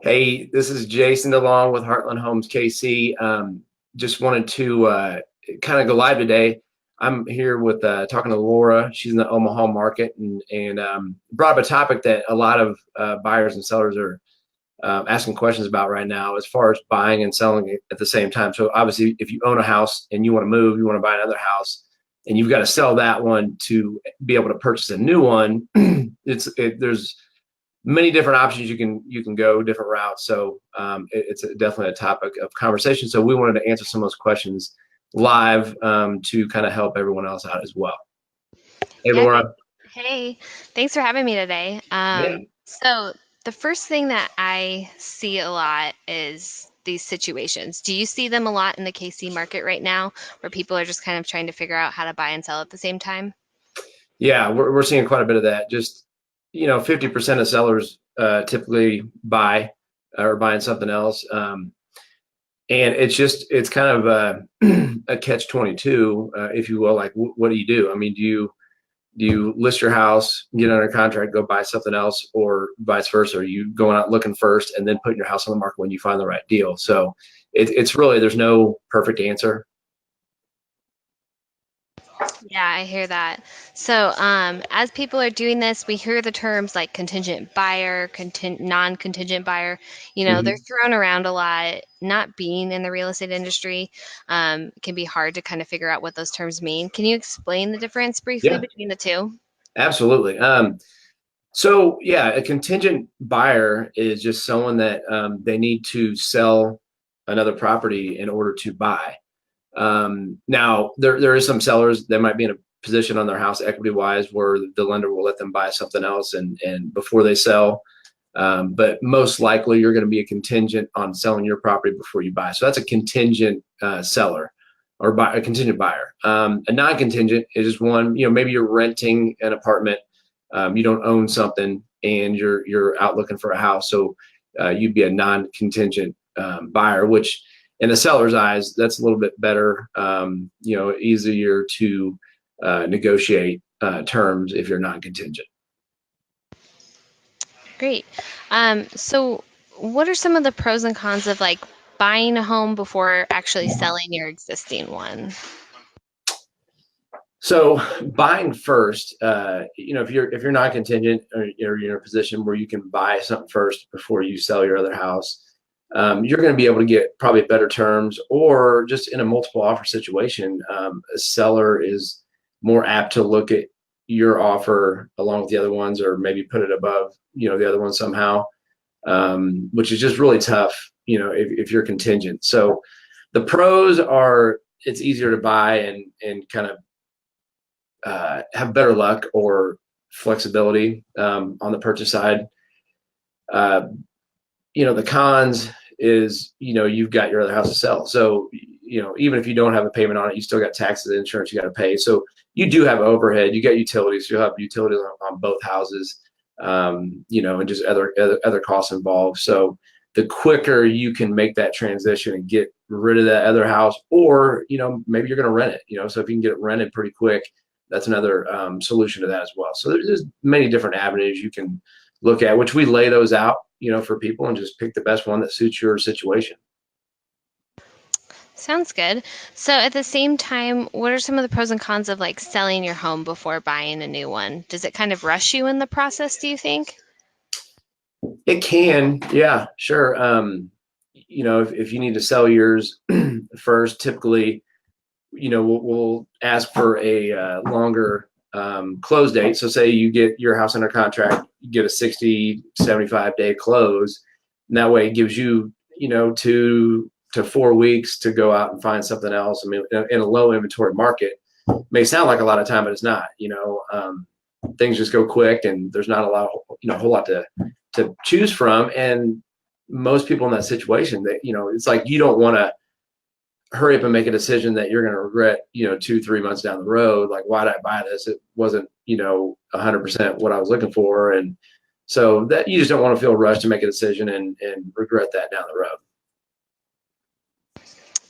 Hey, this is Jason DeLong with Heartland Homes KC. Just wanted to kind of go live today. I'm here with talking to Laura. She's in the Omaha market and brought up a topic that a lot of buyers and sellers are asking questions about right now as far as buying and selling it at the same time. So obviously, if you own a house and you want to move, you want to buy another house, and you've got to sell that one to be able to purchase a new one. There's many different options you can go different routes. So it's definitely a topic of conversation. So we wanted to answer some of those questions live to kind of help everyone else out as well. Hey, Yeah. Laura. Hey, thanks for having me today. Yeah. So the first thing that I see a lot is these situations. Do you see them a lot in the KC market right now where people are just kind of trying to figure out how to buy and sell at the same time? Yeah, we're seeing quite a bit of that. Just 50% of sellers typically buy or buying something else. And it's kind of a catch 22, if you will. Like, what do you do? I mean, do you list your house, get under contract, go buy something else, or vice versa? Are you going out looking first and then putting your house on the market when you find the right deal? So it's really, there's no perfect answer. Yeah, I hear that. So, as people are doing this, we hear the terms like contingent buyer, non-contingent buyer. They're Hmm. thrown around a lot. Not being in the real estate industry, can be hard to kind of figure out what those terms mean. Can you explain the difference briefly Yeah, between the two? absolutely. So yeah, a contingent buyer is just someone that they need to sell another property in order to buy. Now, there is some sellers that might be in a position on their house equity wise where the lender will let them buy something else and before they sell. But most likely, you're going to be a contingent on selling your property before you buy. So that's a contingent seller or a contingent buyer. A non-contingent is just one. Maybe you're renting an apartment, you don't own something, and you're out looking for a house. So you'd be a non-contingent buyer, which in the seller's eyes, that's a little bit better. Easier to negotiate terms if you're non-contingent. Great. So what are some of the pros and cons of like buying a home before actually selling your existing one? So buying first, if you're not contingent or you're in a position where you can buy something first before you sell your other house, you're going to be able to get probably better terms, or just in a multiple offer situation, a seller is more apt to look at your offer along with the other ones, or maybe put it above, the other one somehow, which is just really tough, if you're contingent. So the pros are it's easier to buy and kind of have better luck or flexibility on the purchase side. Uh, the cons is, you've got your other house to sell. So, even if you don't have a payment on it, you still got taxes and insurance you got to pay. So you do have overhead. You got utilities. You'll have utilities on both houses, and just other costs involved. So the quicker you can make that transition and get rid of that other house, or, maybe you're going to rent it, so if you can get it rented pretty quick, that's another solution to that as well. So there's many different avenues you can look at, which we lay those out, for people, and just pick the best one that suits your situation. Sounds good. So at the same time, what are some of the pros and cons of like selling your home before buying a new one? Does it kind of rush you in the process, do you think? It can, yeah, sure. If you need to sell yours first, typically, we'll ask for a longer close date. So say you get your house under contract, you get a 60-75 day close, and that way it gives you, 2 to 4 weeks to go out and find something else. I mean, in a low inventory market, it may sound like a lot of time, but it's not. Things just go quick, and there's not a lot, a whole lot to choose from. And most people in that situation, it's like you don't want to hurry up and make a decision that you're going to regret, 2-3 months down the road. Like, why did I buy this? It wasn't, 100% what I was looking for. And so that you just don't want to feel rushed to make a decision and regret that down the road.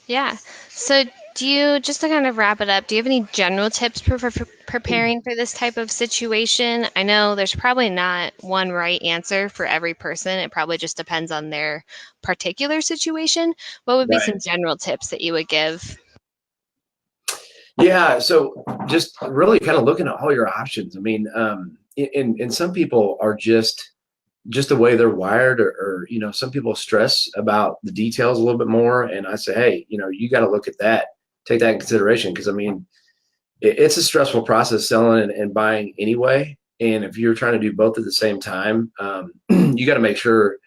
Yeah. So Do you, just to kind of wrap it up, do you have any general tips for preparing for this type of situation? I know there's probably not one right answer for every person. It probably just depends on their particular situation. What would be Right. some general tips that you would give? Yeah. So just really kind of looking at all your options. I mean, and some people are just the way they're wired, or some people stress about the details a little bit more. And I say, hey, you got to look at that, take that in consideration. Cause I mean, it's a stressful process selling and buying anyway. And if you're trying to do both at the same time, you got to make sure,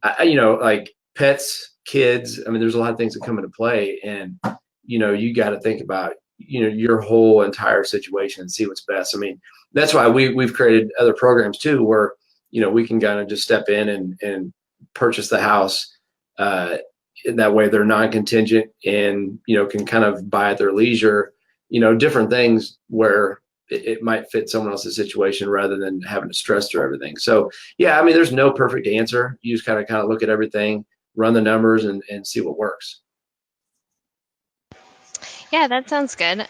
like pets, kids. I mean, there's a lot of things that come into play, and you got to think about your whole entire situation and see what's best. I mean, that's why we've created other programs too, where we can kind of just step in and purchase the house. In that way, they're non-contingent and can kind of buy at their leisure. Different things where it might fit someone else's situation rather than having to stress through everything. So yeah, I mean, there's no perfect answer. You just kind of look at everything, run the numbers, and see what works. Yeah, that sounds good.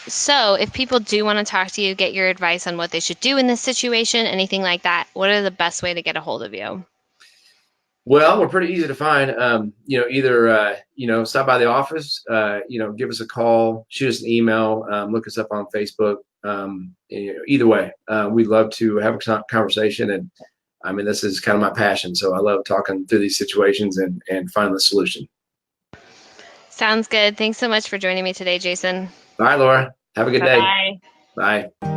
So if people do want to talk to you, get your advice on what they should do in this situation, anything like that, what are the best way to get a hold of you? Well, we're pretty easy to find. Either stop by the office, give us a call, shoot us an email, look us up on Facebook. Either way, we'd love to have a conversation. And I mean, this is kind of my passion, so I love talking through these situations and finding the solution. Sounds good. Thanks so much for joining me today, Jason. All right, Laura, have a good Bye day. bye. Bye.